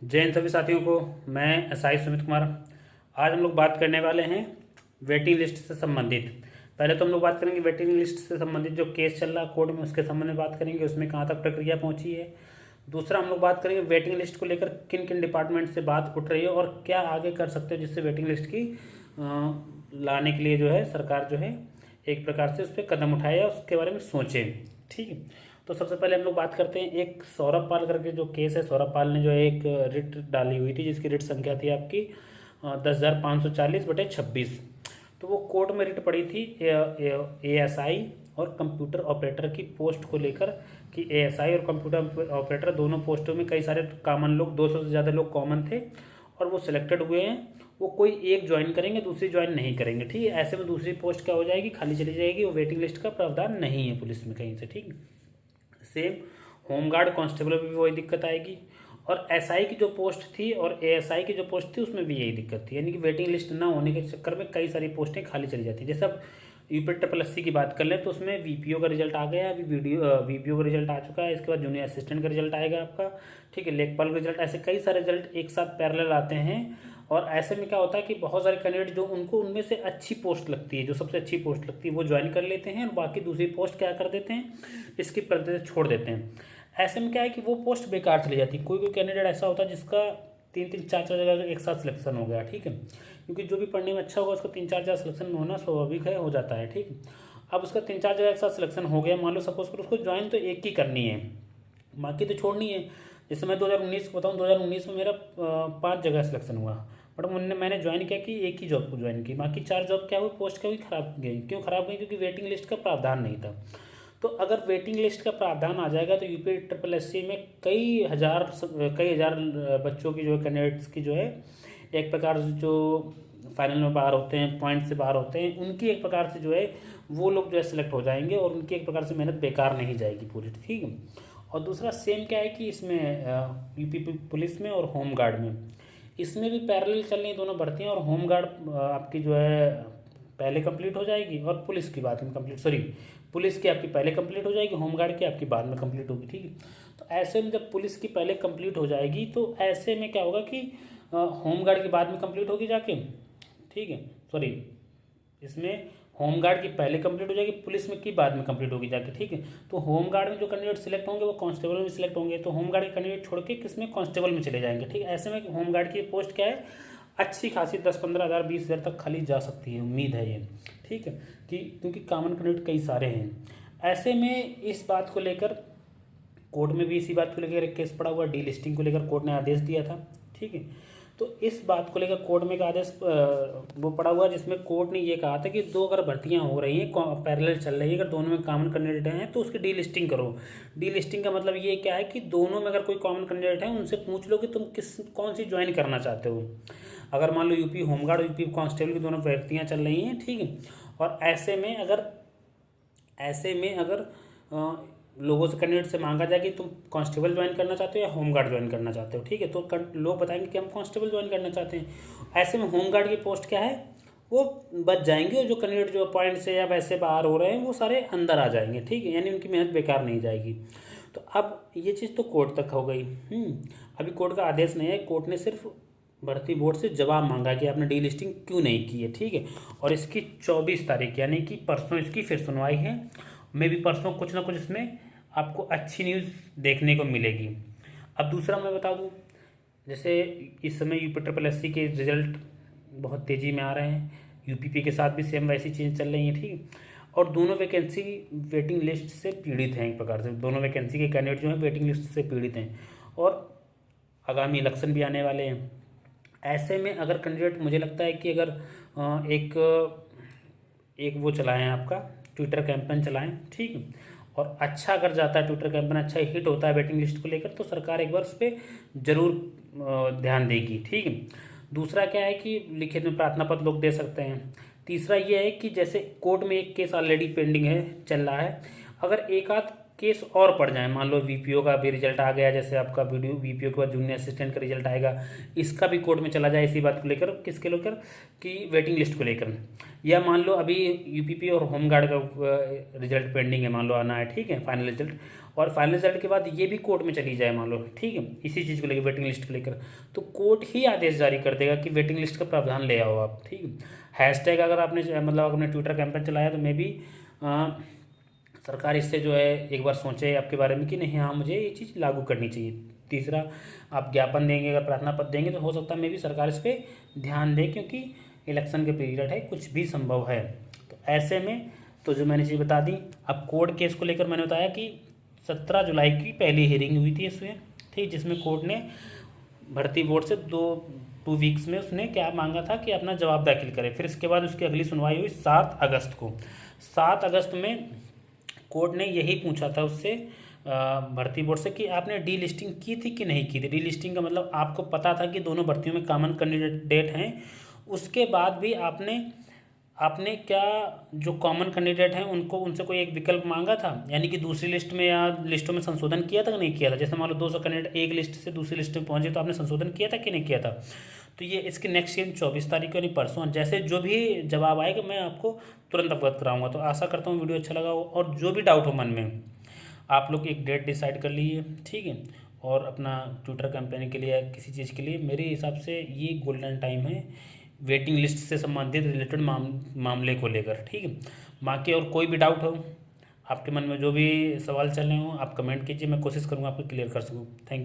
जय हिंद सभी साथियों को। मैं एसआई सुमित कुमार। आज हम लोग बात करने वाले हैं वेटिंग लिस्ट से संबंधित। पहले तो हम लोग बात करेंगे वेटिंग लिस्ट से संबंधित जो केस चल रहा है कोर्ट में, उसके संबंध में बात करेंगे, उसमें कहाँ तक प्रक्रिया पहुंची है। दूसरा हम लोग बात करेंगे वेटिंग लिस्ट को लेकर किन किन डिपार्टमेंट से बात उठ रही है और क्या आगे कर सकते हो जिससे वेटिंग लिस्ट की लाने के लिए जो है सरकार जो है एक प्रकार से उस पर कदम उठाए या उसके बारे में सोचे। ठीक है, तो सबसे पहले हम लोग बात करते हैं एक सौरभ पाल करके जो केस है। सौरभ पाल ने जो है एक रिट डाली हुई थी जिसकी रिट संख्या थी आपकी 10,540/26। तो वो कोर्ट में रिट पड़ी थी एएसआई और कंप्यूटर ऑपरेटर की पोस्ट को लेकर कि एएसआई और कंप्यूटर ऑपरेटर दोनों पोस्टों में कई सारे कॉमन लोग, 200 से ज़्यादा लोग कॉमन थे और वो सिलेक्टेड हुए हैं। वो कोई एक ज्वाइन करेंगे, दूसरी ज्वाइन नहीं करेंगे। ठीक है, ऐसे में दूसरी पोस्ट क्या हो जाएगी, खाली चली जाएगी। वो वेटिंग लिस्ट का प्रावधान नहीं है पुलिस में कहीं से। ठीक है, सेम होमगार्ड कांस्टेबल में भी वही दिक्कत आएगी और एसआई की जो पोस्ट थी और एएसआई की जो पोस्ट थी उसमें भी यही दिक्कत थी। यानी कि वेटिंग लिस्ट ना होने के चक्कर में कई सारी पोस्टें खाली चली जाती हैं। जैसे अब यूपी की बात कर लें तो उसमें वीपीओ का रिजल्ट आ गया, अभी वीपीओ का रिजल्ट आ चुका है। इसके बाद जूनियर असिस्टेंट का रिजल्ट आएगा आपका। ठीक है, लेखपाल का रिजल्ट, ऐसे कई सारे रिजल्ट एक साथ पैरेलल आते हैं। और ऐसे में क्या होता है कि बहुत सारे कैंडिडेट जो उनको उनमें से अच्छी पोस्ट लगती है, जो सबसे अच्छी पोस्ट लगती है, वो ज्वाइन कर लेते हैं और बाकी दूसरी पोस्ट क्या कर देते हैं, स्किप कर देते, छोड़ देते हैं। ऐसे में क्या है कि वो पोस्ट बेकार चली जाती है। कोई कोई कैंडिडेट ऐसा होता है जिसका 3-3, 4-4 जगह एक साथ सिलेक्शन हो गया। ठीक है, क्योंकि जो भी पढ़ने में अच्छा होगा उसका 3-4 जगह सिलेक्शन में होना स्वाभाविक है, हो जाता है। ठीक है, अब उसका 3-4 जगह एक साथ सिलेक्शन हो गया, मान लो सपोज करो उसको ज्वाइन तो एक ही करनी है, बाकी तो छोड़नी है। जैसे मैं 2019 को बताऊँ, 2019 में मेरा 5 जगह सिलेक्शन हुआ, बट मैंने ज्वाइन किया कि एक ही जॉब को ज्वाइन की, बाकी 4 जॉब क्या हुई, पोस्ट क्या हुई, खराब गई। क्यों खराब गई? क्योंकि वेटिंग लिस्ट का प्रावधान नहीं था। तो अगर वेटिंग लिस्ट का प्रावधान आ जाएगा तो यूपी ट्रिपल एस सी में कई हजार बच्चों की जो है, कैंडिडेट्स की जो है एक प्रकार से जो फाइनल में बाहर होते हैं, पॉइंट से बाहर होते हैं, उनकी एक प्रकार से जो है वो लोग जो है सिलेक्ट हो जाएंगे और उनकी एक प्रकार से मेहनत बेकार नहीं जाएगी पूरी। ठीक है, और दूसरा सेम क्या है कि इसमें यूपी पुलिस में और होम गार्ड में, इसमें भी पैरेलल चल रही दोनों भर्तियाँ। और होम गार्ड आपकी जो है पहले कंप्लीट हो जाएगी और पुलिस की बाद में कंप्लीट, सॉरी, पुलिस की आपकी पहले कंप्लीट हो जाएगी, होम गार्ड की आपकी बाद में कंप्लीट होगी। ठीक है, तो ऐसे में जब पुलिस की पहले कंप्लीट हो जाएगी तो ऐसे में क्या होगा कि होम गार्ड की बाद में कंप्लीट होगी जाके। ठीक है, सॉरी, इसमें होम गार्ड की पहले कंप्लीट हो जाएगी, पुलिस में की बाद में कंप्लीट होगी जाके। ठीक है, तो होम गार्ड में जो कैंडिडेट सिलेक्ट होंगे वो कांस्टेबल में सिलेक्ट होंगे, तो होम गार्ड के कैंडिडेट छोड़ के किसमें, कांस्टेबल में चले जाएंगे। ठीक है, ऐसे में होम गार्ड की पोस्ट क्या है, अच्छी खासी 10-15 हज़ार 20 हज़ार तक खाली जा सकती है, उम्मीद है ये। ठीक है, कि क्योंकि कॉमन कैंडिडेट कई सारे हैं। ऐसे में इस बात को लेकर कोर्ट में भी इसी बात को लेकर एक केस पड़ा हुआ, डी लिस्टिंग को लेकर कोर्ट ने आदेश दिया था। ठीक है, तो इस बात को लेकर कोर्ट में एक आदेश वो पड़ा हुआ जिसमें कोर्ट ने ये कहा था कि दो अगर भर्तियां हो रही हैं, पैरेलल चल रही है, अगर दोनों में कॉमन कैंडिडेट हैं तो उसकी डी लिस्टिंग करो। डी लिस्टिंग का मतलब ये क्या है कि दोनों में अगर कोई कॉमन कैंडिडेट है उनसे पूछ लो कि तुम कौन सी ज्वाइन करना चाहते हो। अगर मान लो यूपी होमगार्ड और यूपी कांस्टेबल की दोनों भर्तियाँ चल रही हैं। ठीक है, और ऐसे में अगर लोगों से, कैंडिडेट से मांगा जाए कि तुम कांस्टेबल ज्वाइन करना चाहते हो या होमगार्ड ज्वाइन करना चाहते हो। ठीक है, तो लोग बताएंगे कि हम कांस्टेबल ज्वाइन करना चाहते हैं। ऐसे में होमगार्ड की पोस्ट क्या है, वो बच जाएंगे और जो कैंडिडेट जो पॉइंट से या वैसे बाहर हो रहे हैं वो सारे अंदर आ जाएंगे। ठीक है, यानी उनकी मेहनत बेकार नहीं जाएगी। तो अब ये चीज़ तो कोर्ट तक हो गई। अभी कोर्ट का आदेश नहीं है, कोर्ट ने सिर्फ भर्ती बोर्ड से जवाब मांगा कि आपने डी लिस्टिंग क्यों नहीं की है। ठीक है, और इसकी 24 तारीख यानी कि परसों इसकी फिर सुनवाई है। मे भी परसों कुछ ना कुछ इसमें आपको अच्छी न्यूज़ देखने को मिलेगी। अब दूसरा मैं बता दूं, जैसे इस समय यूपी ट्रिपल एस सी के रिजल्ट बहुत तेज़ी में आ रहे हैं, यूपीपी के साथ भी सेम वैसी चीज़ चल रही है। ठीक है, और दोनों वैकेंसी वेटिंग लिस्ट से पीड़ित हैं एक प्रकार से, दोनों वैकेंसी के कैंडिडेट जो हैं वेटिंग लिस्ट से पीड़ित हैं और आगामी इलेक्शन भी आने वाले हैं। ऐसे में अगर कैंडिडेट, मुझे लगता है कि अगर एक वो चलाएं, आपका ट्विटर कैंपेन चलाएं। ठीक है, और अच्छा अगर जाता है ट्विटर कैंपेन, अच्छा हिट होता है वेटिंग लिस्ट को लेकर, तो सरकार एक बार उस पर जरूर ध्यान देगी। ठीक है, दूसरा क्या है कि लिखित में प्रार्थना पत्र लोग दे सकते हैं। तीसरा ये है कि जैसे कोर्ट में एक केस ऑलरेडी पेंडिंग है, चल रहा है, अगर एक आध केस और पड़ जाए, मान लो वीपीओ का भी रिजल्ट आ गया, जैसे आपका वीपीओ के बाद जूनियर असिस्टेंट का रिजल्ट आएगा, इसका भी कोर्ट में चला जाए इसी बात को लेकर, किसके लेकर कि वेटिंग लिस्ट को लेकर, या मान लो अभी यूपीपी और होमगार्ड का रिजल्ट पेंडिंग है, मान लो आना है। ठीक है, फाइनल रिजल्ट, और फाइनल रिजल्ट के बाद ये भी कोर्ट में चली जाए मान लो, ठीक है, इसी चीज़ को लेकर, वेटिंग लिस्ट को लेकर, तो कोर्ट ही आदेश जारी कर देगा कि वेटिंग लिस्ट का प्रावधान ले आओ आप, ठीक है। हैशटैग अगर आपने मतलब अपने ट्विटर कैंपेन चलाया तो मे भी सरकार इससे जो है एक बार सोचे आपके बारे में कि नहीं, हाँ मुझे ये चीज़ लागू करनी चाहिए। तीसरा, आप ज्ञापन देंगे, अगर प्रार्थना पत्र देंगे तो हो सकता है मे भी सरकार इस पर ध्यान दे, क्योंकि इलेक्शन के पीरियड है, कुछ भी संभव है। तो ऐसे में तो जो मैंने चीज़ बता दी। अब कोर्ट केस को लेकर मैंने बताया कि 17 जुलाई की पहली हियरिंग हुई थी इसमें, ठीक, जिसमें कोर्ट ने भर्ती बोर्ड से 2 वीक्स में उसने क्या मांगा था कि अपना जवाब दाखिल करे। फिर इसके बाद उसकी अगली सुनवाई हुई 7 अगस्त को। 7 अगस्त में कोर्ट ने यही पूछा था उससे, भर्ती बोर्ड से, कि आपने डी लिस्टिंग की थी कि नहीं की थी। डी लिस्टिंग का मतलब आपको पता था कि दोनों भर्तियों में कॉमन कैंडिडेट हैं, उसके बाद भी आपने क्या जो कॉमन कैंडिडेट हैं उनको, उनसे कोई एक विकल्प मांगा था, यानी कि दूसरी लिस्ट में या लिस्टों में संशोधन किया था कि नहीं किया था। जैसे मान लो 200 कैंडिडेट एक लिस्ट से दूसरी लिस्ट में पहुंचे तो आपने संशोधन किया था कि नहीं किया था। तो ये इसकी नेक्स्ट हियरिंग 24 तारीख को यानी परसों, जैसे जो भी जवाब आएगा मैं आपको तुरंत अवगत कराऊंगा। तो आशा करता हूँ वीडियो अच्छा लगा हो, और जो भी डाउट हो मन में आप लोग एक डेट डिसाइड कर लीजिए, ठीक है। और अपना ट्विटर कैंपेन के लिए या किसी चीज़ के लिए मेरे हिसाब से ये गोल्डन टाइम है वेटिंग लिस्ट से संबंधित रिलेटेड मामले को लेकर, ठीक है। बाकी और कोई भी डाउट हो, आपके मन में जो भी सवाल चल रहे हो, आप कमेंट कीजिए, मैं कोशिश करूँगा आपको क्लियर कर सकूँ। Thank you.